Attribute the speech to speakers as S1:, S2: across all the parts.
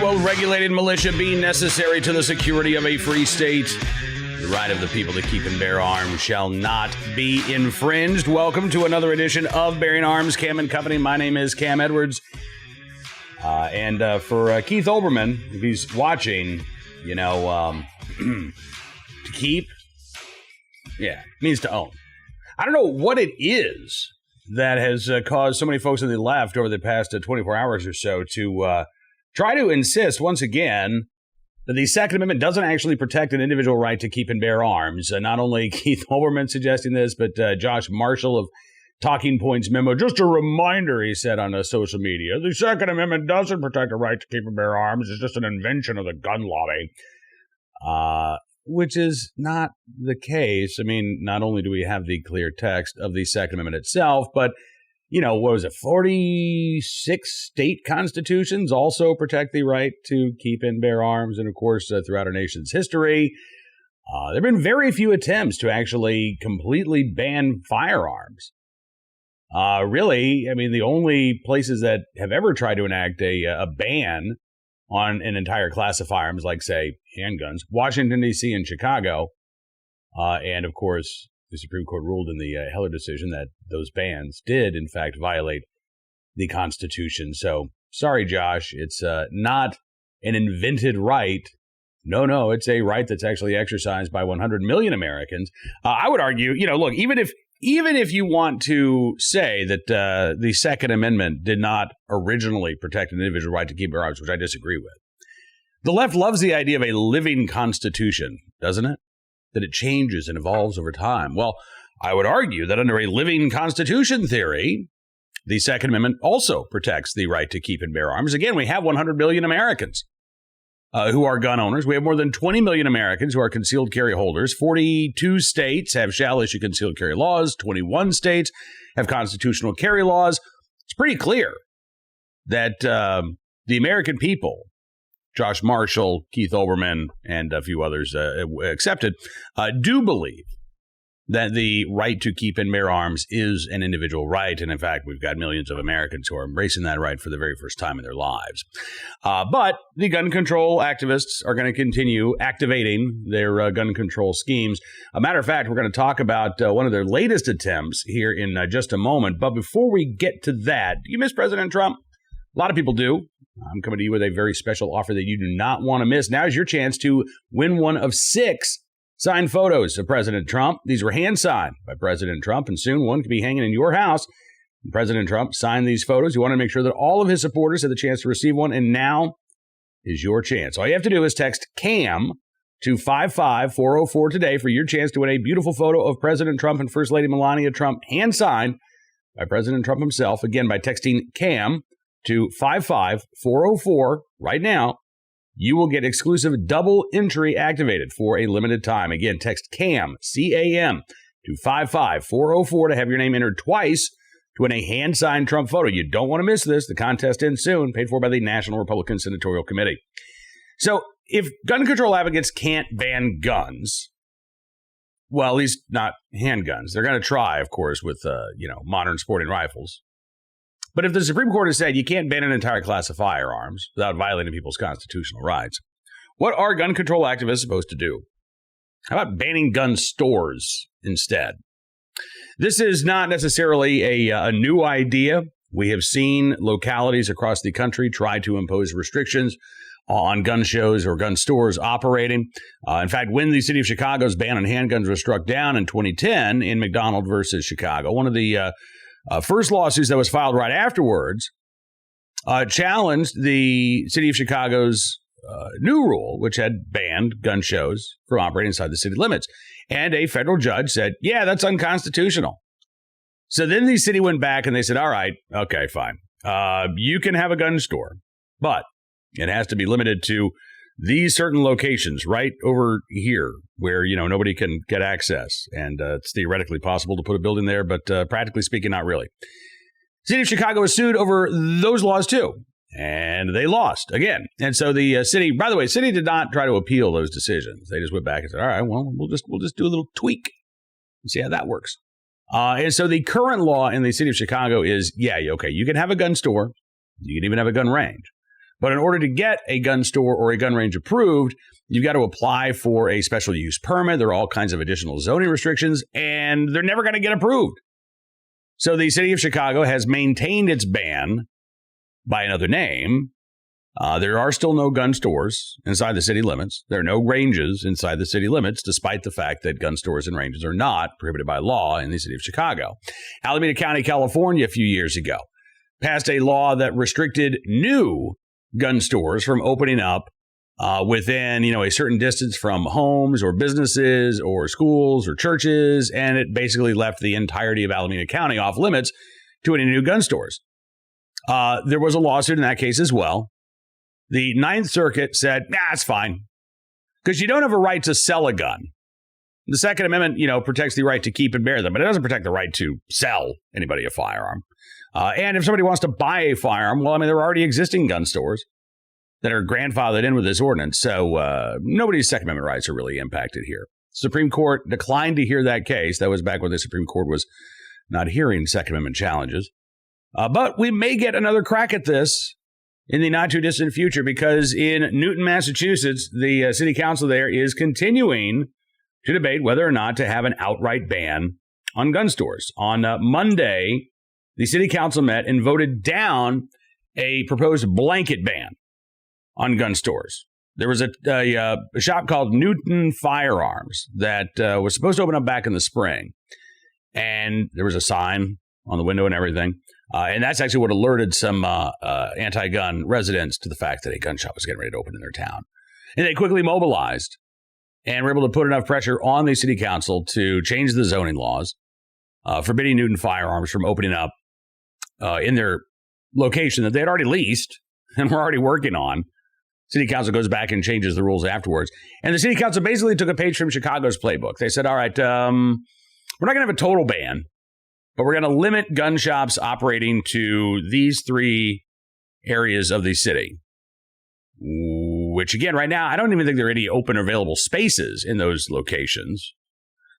S1: well-regulated militia being necessary to the security of a free state. The right of the people to keep and bear arms shall not be infringed. Welcome to another edition of Bearing Arms, Cam and Company. My name is Cam Edwards. And for Keith Olbermann, if he's watching, to keep, means to own. I don't know what it is that has caused so many folks on the left over the past 24 hours or so to try to insist once again that the Second Amendment doesn't actually protect an individual right to keep and bear arms. Not only Keith Olbermann suggesting this, but Josh Marshall of Talking Points Memo. Just a reminder, he said on social media, the Second Amendment doesn't protect a right to keep and bear arms. It's just an invention of the gun lobby. Which is not the case. I mean, not only do we have the clear text of the Second Amendment itself, but, 46 state constitutions also protect the right to keep and bear arms. And of course, throughout our nation's history, there have been very few attempts to actually completely ban firearms. The only places that have ever tried to enact a ban on an entire class of firearms, like, say, handguns, Washington, D.C. and Chicago. And, of course, the Supreme Court ruled in the Heller decision that those bans did, in fact, violate the Constitution. So, sorry, Josh, it's not an invented right. No, it's a right that's actually exercised by 100 million Americans. I would argue, look, even if you want to say that the Second Amendment did not originally protect an individual right to keep and bear arms, which I disagree with, the left loves the idea of a living constitution, doesn't it? That it changes and evolves over time. Well, I would argue that under a living constitution theory, the Second Amendment also protects the right to keep and bear arms. Again, we have 100 million Americans who are gun owners. We have more than 20 million Americans who are concealed carry holders. 42 states have shall issue concealed carry laws. 21 states have constitutional carry laws. It's pretty clear that the American people, Josh Marshall, Keith Olbermann, and a few others accepted, do believe that the right to keep and bear arms is an individual right. And in fact, we've got millions of Americans who are embracing that right for the very first time in their lives. But the gun control activists are going to continue activating their gun control schemes. A matter of fact, we're going to talk about one of their latest attempts here in just a moment. But before we get to that, do you miss President Trump? A lot of people do. I'm coming to you with a very special offer that you do not want to miss. Now is your chance to win one of 6 signed photos of President Trump. These were hand-signed by President Trump, and soon one could be hanging in your house. President Trump signed these photos. You want to make sure that all of his supporters have the chance to receive one, and now is your chance. All you have to do is text CAM to 55404 today for your chance to win a beautiful photo of President Trump and First Lady Melania Trump, hand-signed by President Trump himself. Again, by texting CAM to 55404 right now. You will get exclusive double entry activated for a limited time. Again, text CAM, C-A-M, to 55404 to have your name entered twice to win a hand-signed Trump photo. You don't want to miss this. The contest ends soon, paid for by the National Republican Senatorial Committee. So if gun control advocates can't ban guns, well, at least not handguns. They're going to try, of course, with, modern sporting rifles. But if the Supreme Court has said you can't ban an entire class of firearms without violating people's constitutional rights, what are gun control activists supposed to do? How about banning gun stores instead? This is not necessarily a new idea. We have seen localities across the country try to impose restrictions on gun shows or gun stores operating. In fact, when the city of Chicago's ban on handguns was struck down in 2010 in McDonald versus Chicago, one of the first lawsuits that was filed right afterwards challenged the city of Chicago's new rule, which had banned gun shows from operating inside the city limits. And a federal judge said, yeah, that's unconstitutional. So then the city went back and they said, all right, okay, fine. You can have a gun store, but it has to be limited to these certain locations right over here where, nobody can get access. And it's theoretically possible to put a building there, but practically speaking, not really. City of Chicago was sued over those laws, too. And they lost again. And so the city, by the way, city did not try to appeal those decisions. They just went back and said, all right, well, we'll just do a little tweak and see how that works. And so the current law in the city of Chicago is, okay, you can have a gun store. You can even have a gun range. But in order to get a gun store or a gun range approved, you've got to apply for a special use permit. There are all kinds of additional zoning restrictions, and they're never going to get approved. So the city of Chicago has maintained its ban by another name. There are still no gun stores inside the city limits. There are no ranges inside the city limits, despite the fact that gun stores and ranges are not prohibited by law in the city of Chicago. Alameda County, California, a few years ago, passed a law that restricted new gun stores from opening up within, a certain distance from homes or businesses or schools or churches, and it basically left the entirety of Alameda County off limits to any new gun stores. There was a lawsuit in that case as well. The Ninth Circuit said, it's fine, because you don't have a right to sell a gun. The Second Amendment, protects the right to keep and bear them, but it doesn't protect the right to sell anybody a firearm. And if somebody wants to buy a firearm, there are already existing gun stores that are grandfathered in with this ordinance. So nobody's Second Amendment rights are really impacted here. Supreme Court declined to hear that case. That was back when the Supreme Court was not hearing Second Amendment challenges. But we may get another crack at this in the not too distant future, because in Newton, Massachusetts, the city council there is continuing to debate whether or not to have an outright ban on gun stores. On Monday, the city council met and voted down a proposed blanket ban on gun stores. There was a shop called Newton Firearms that was supposed to open up back in the spring. And there was a sign on the window and everything. And that's actually what alerted some anti-gun residents to the fact that a gun shop was getting ready to open in their town. And they quickly mobilized and were able to put enough pressure on the city council to change the zoning laws, forbidding Newton Firearms from opening up in their location that they had already leased and were already working on. City council goes back and changes the rules afterwards. And the city council basically took a page from Chicago's playbook. They said, all right, we're not going to have a total ban, but we're going to limit gun shops operating to these three areas of the city, which, again, right now, I don't even think there are any open or available spaces in those locations.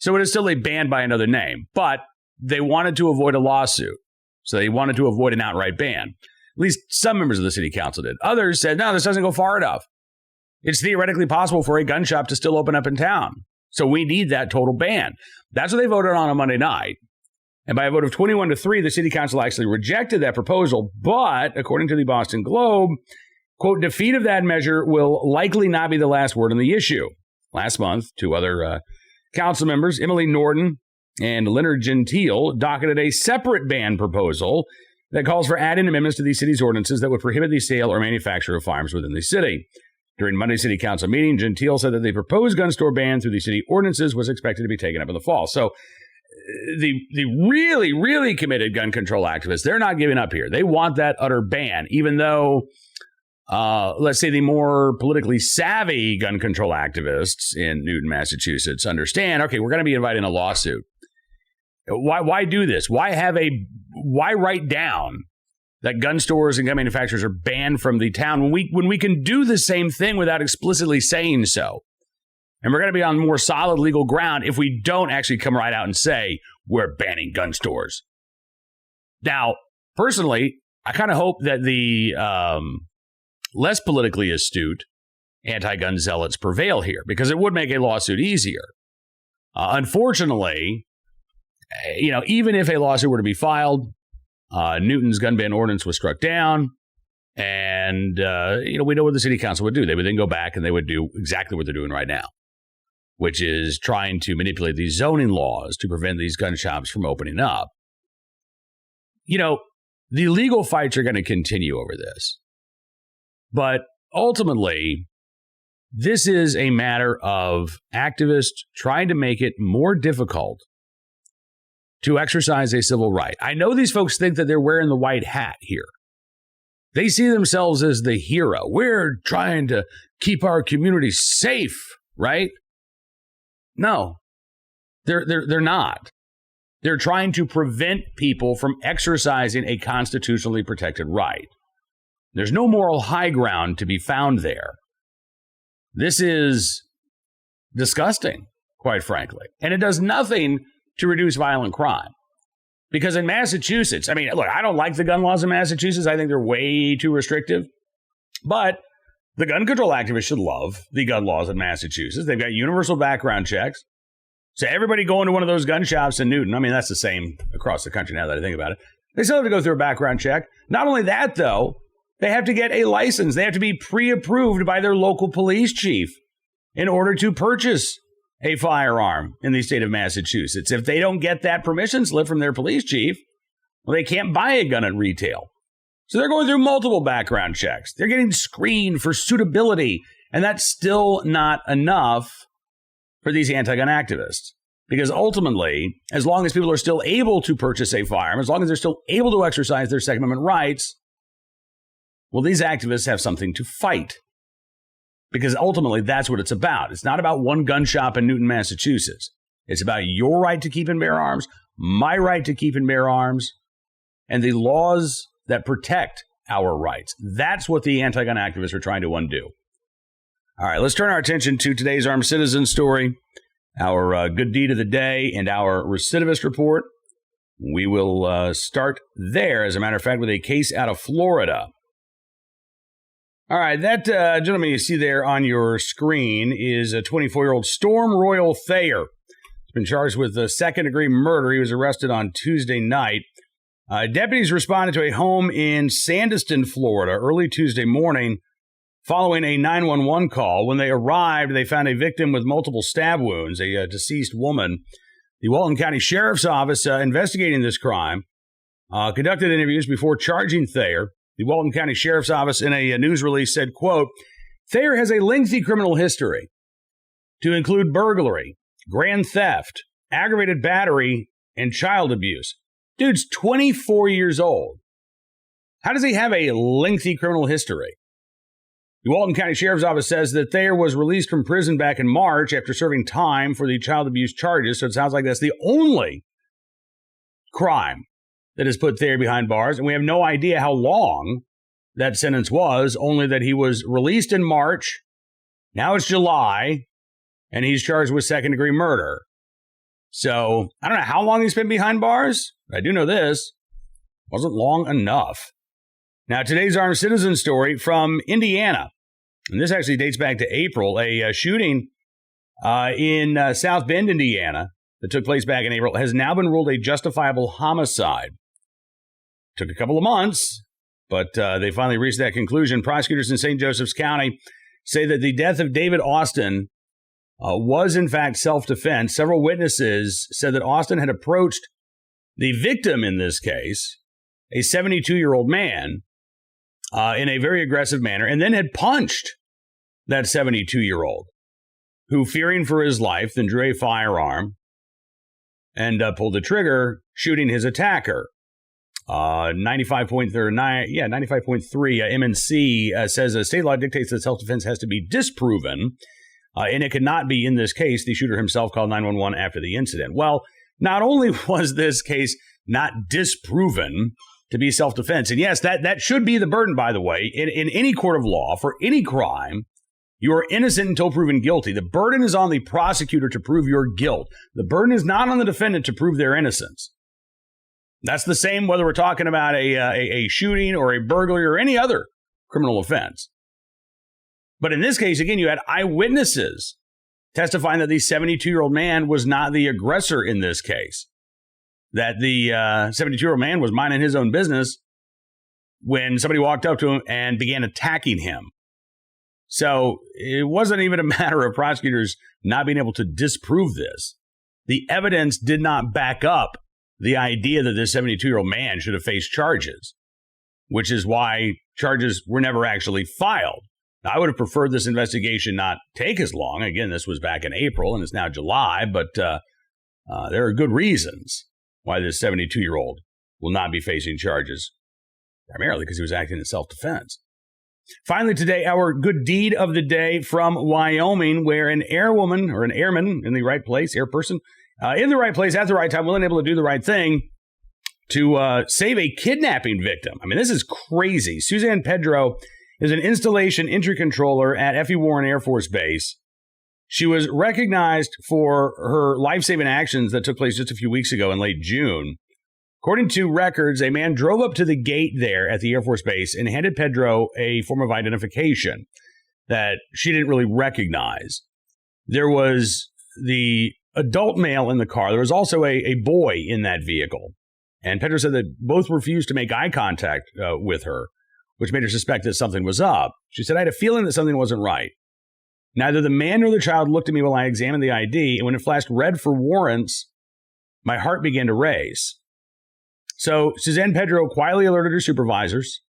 S1: So it is still a ban by another name, but they wanted to avoid a lawsuit. So they wanted to avoid an outright ban. At least some members of the city council did. Others said, no, this doesn't go far enough. It's theoretically possible for a gun shop to still open up in town. So we need that total ban. That's what they voted on Monday night. And by a vote of 21-3, the city council actually rejected that proposal. But according to the Boston Globe, quote, defeat of that measure will likely not be the last word on the issue. Last month, two other council members, Emily Norton and Leonard Gentile, docketed a separate ban proposal that calls for adding amendments to the city's ordinances that would prohibit the sale or manufacture of firearms within the city. During Monday's city council meeting, Gentile said that the proposed gun store ban through the city ordinances was expected to be taken up in the fall. So the really, really committed gun control activists, they're not giving up here. They want that utter ban, even though, let's say, the more politically savvy gun control activists in Newton, Massachusetts understand, okay, we're going to be inviting a lawsuit. Why do this? Why write down that gun stores and gun manufacturers are banned from the town when we can do the same thing without explicitly saying so? And we're going to be on more solid legal ground if we don't actually come right out and say we're banning gun stores. Now, personally, I kind of hope that the less politically astute anti-gun zealots prevail here, because it would make a lawsuit easier. Unfortunately, even if a lawsuit were to be filed, Newton's gun ban ordinance was struck down, and we know what the city council would do. They would then go back and they would do exactly what they're doing right now, which is trying to manipulate these zoning laws to prevent these gun shops from opening up. The legal fights are going to continue over this. But ultimately, this is a matter of activists trying to make it more difficult to exercise a civil right. I know these folks think that they're wearing the white hat here. They see themselves as the hero. We're trying to keep our community safe, right? No, they're not. They're trying to prevent people from exercising a constitutionally protected right. There's no moral high ground to be found there. This is disgusting, quite frankly. And it does nothing to reduce violent crime. Because in Massachusetts, look, I don't like the gun laws in Massachusetts. I think they're way too restrictive. But the gun control activists should love the gun laws in Massachusetts. They've got universal background checks. So everybody going to one of those gun shops in Newton, I mean, that's the same across the country now that I think about it. They still have to go through a background check. Not only that, though, they have to get a license. They have to be pre-approved by their local police chief in order to purchase a firearm in the state of Massachusetts. If they don't get that permission slip from their police chief, well, they can't buy a gun at retail. So they're going through multiple background checks. They're getting screened for suitability. And that's still not enough for these anti-gun activists. Because ultimately, as long as people are still able to purchase a firearm, as long as they're still able to exercise their Second Amendment rights, well, these activists have something to fight. Because ultimately, that's what it's about. It's not about one gun shop in Newton, Massachusetts. It's about your right to keep and bear arms, my right to keep and bear arms, and the laws that protect our rights. That's what the anti-gun activists are trying to undo. All right, let's turn our attention to today's Armed Citizen story, our good deed of the day, and our recidivist report. We will start there, as a matter of fact, with a case out of Florida. All right, that gentleman you see there on your screen is a 24-year-old Storm Royal Thayer. He's been charged with second-degree murder. He was arrested on Tuesday night. Deputies responded to a home in Sandiston, Florida, early Tuesday morning following a 911 call. When they arrived, they found a victim with multiple stab wounds, a deceased woman. The Walton County Sheriff's Office investigating this crime conducted interviews before charging Thayer. The Walton County Sheriff's Office in a news release said, quote, Thayer has a lengthy criminal history to include burglary, grand theft, aggravated battery, and child abuse. Dude's 24 years old. How does he have a lengthy criminal history? The Walton County Sheriff's Office says that Thayer was released from prison back in March after serving time for the child abuse charges. So it sounds like that's the only crime that has put Thayer behind bars. And we have no idea how long that sentence was, only that he was released in March. Now it's July, and he's charged with second-degree murder. So I don't know how long he's been behind bars. I do know this. Wasn't long enough. Now, today's Armed Citizen story from Indiana. And this actually dates back to April. A shooting in South Bend, Indiana, that took place back in April has now been ruled a justifiable homicide. Took a couple of months, but they finally reached that conclusion. Prosecutors in St. Joseph's County say that the death of David Austin was, in fact, self-defense. Several witnesses said that Austin had approached the victim in this case, a 72-year-old man, in a very aggressive manner, and then had punched that 72-year-old, who, fearing for his life, then drew a firearm and pulled the trigger, shooting his attacker. 95.3 MNC says state law dictates that self-defense has to be disproven, and it could not be in this case. The shooter himself called 911 after the incident. Well, not only was this case not disproven to be self-defense, and yes, that should be the burden, by the way, in any court of law for any crime. You are innocent until proven guilty. The burden is on the prosecutor to prove your guilt. The burden is not on the defendant to prove their innocence. That's the same whether we're talking about a shooting or a burglary or any other criminal offense. But in this case, again, you had eyewitnesses testifying that the 72-year-old man was not the aggressor in this case, that the 72-year-old man was minding his own business when somebody walked up to him and began attacking him. So it wasn't even a matter of prosecutors not being able to disprove this. The evidence did not back up the idea that this 72-year-old man should have faced charges, which is why charges were never actually filed. Now, I would have preferred this investigation not take as long. Again, this was back in April and it's now July, but there are good reasons why this 72-year-old will not be facing charges, primarily because he was acting in self-defense. Finally today, our good deed of the day from Wyoming, where an airwoman or an airman in the right place, airperson, in the right place at the right time, willing and able to do the right thing to save a kidnapping victim. I mean, this is crazy. Suzanne Pedro is an installation entry controller at F.E. Warren Air Force Base. She was recognized for her life-saving actions that took place just a few weeks ago in late June. According to records, a man drove up to the gate there at the Air Force Base and handed Pedro a form of identification that she didn't really recognize. There was the adult male in the car. There was also a boy in that vehicle. And Pedro said that both refused to make eye contact with her, which made her suspect that something was up. She said, I had a feeling that something wasn't right. Neither the man nor the child looked at me while I examined the ID, and when it flashed red for warrants, my heart began to race. So Suzanne Pedro quietly alerted her supervisors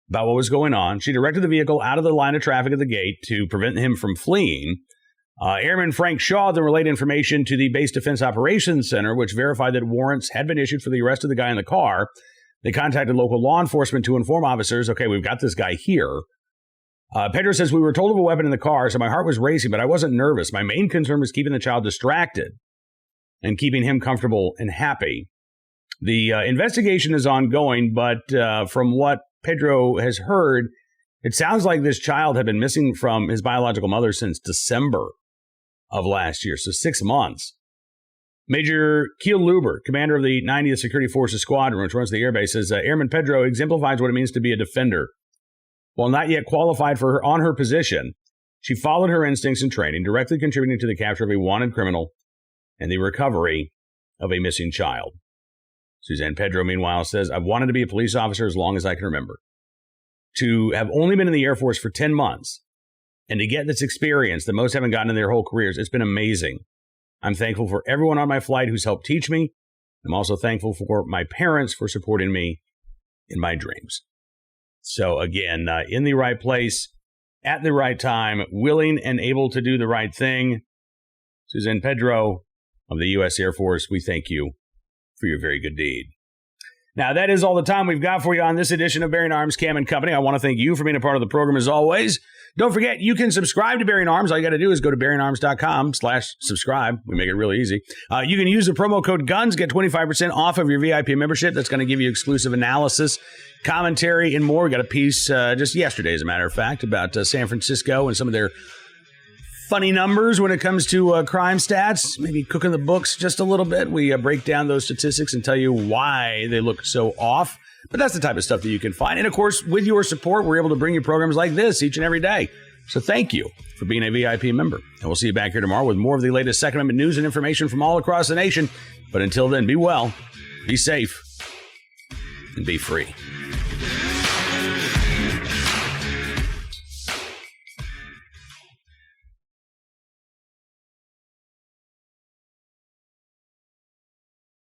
S1: about what was going on. She directed the vehicle out of the line of traffic at the gate to prevent him from fleeing. Airman Frank Shaw then relayed information to the Base Defense Operations Center, which verified that warrants had been issued for the arrest of the guy in the car. They contacted local law enforcement to inform officers, okay, we've got this guy here. Pedro says, we were told of a weapon in the car, so my heart was racing, but I wasn't nervous. My main concern was keeping the child distracted and keeping him comfortable and happy. The investigation is ongoing, but from what Pedro has heard, it sounds like this child had been missing from his biological mother since December of last year, so 6 months. Major Keel Luber, commander of the 90th Security Forces Squadron, which runs the airbase, says Airman Pedro exemplifies what it means to be a defender. While not yet qualified for her on her position, she followed her instincts and training, directly contributing to the capture of a wanted criminal and the recovery of a missing child. Suzanne Pedro, meanwhile, says, I've wanted to be a police officer as long as I can remember. To have only been in the Air Force for 10 months and to get this experience that most haven't gotten in their whole careers, it's been amazing. I'm thankful for everyone on my flight who's helped teach me. I'm also thankful for my parents for supporting me in my dreams. So again, in the right place, at the right time, willing and able to do the right thing. Suzanne Pedro of the U.S. Air Force, we thank you for your very good deed. Now, that is all the time we've got for you on this edition of Bearing Arms Cam & Company. I want to thank you for being a part of the program as always. Don't forget, you can subscribe to Bearing Arms. All you got to do is go to bearingarms.com/subscribe. We make it really easy. You can use the promo code GUNS, get 25% off of your VIP membership. That's going to give you exclusive analysis, commentary, and more. We got a piece just yesterday, as a matter of fact, about San Francisco and some of their funny numbers when it comes to crime stats, maybe cooking the books just a little bit. We break down those statistics and tell you why they look so off. But that's the type of stuff that you can find. And, of course, with your support, we're able to bring you programs like this each and every day. So thank you for being a VIP member. And we'll see you back here tomorrow with more of the latest Second Amendment news and information from all across the nation. But until then, be well, be safe, and be free.